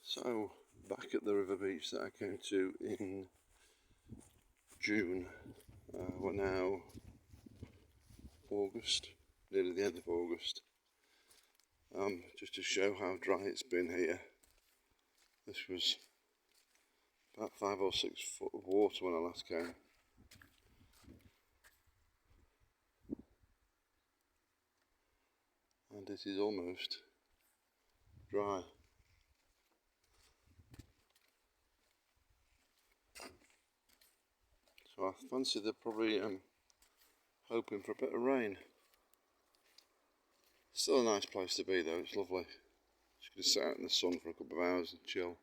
So, back at the river beach that I came to in June, we're now August, nearly the end of August. Just to show how dry it's been here. This was about 5 or 6 foot of water when I last came. And it is almost dry. So I fancy they're probably hoping for a bit of rain. Still a nice place to be though, it's lovely. Just going to sit out in the sun for a couple of hours and chill.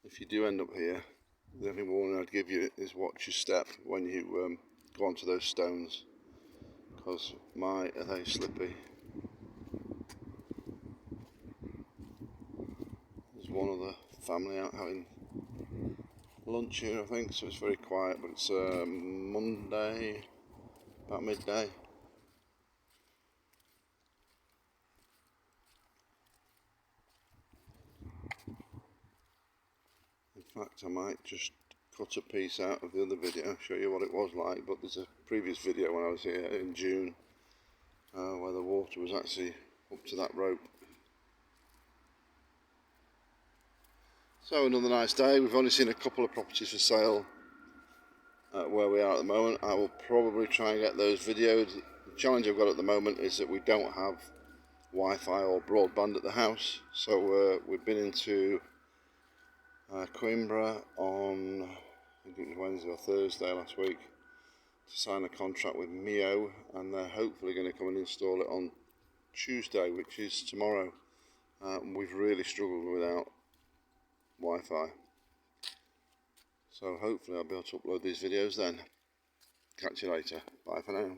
If you do end up here, the only warning I'd give you is watch your step when you go onto those stones, because my, are they slippy. There's one of the family out having lunch here, I think, so it's very quiet, but it's Monday, about midday. In fact, I might just cut a piece out of the other video, show you what it was like, but there's a previous video when I was here in June where the water was actually up to that rope. So another nice day. We've only seen a couple of properties for sale where we are at the moment. I will probably try and get those videoed. The challenge I've got at the moment is that we don't have Wi-Fi or broadband at the house, so we've been into Coimbra on, I think it was Wednesday or Thursday last week, to sign a contract with Mio, and they're hopefully going to come and install it on Tuesday, which is tomorrow. We've really struggled without Wi-Fi, so hopefully I'll be able to upload these videos then. Catch you later. Bye for now.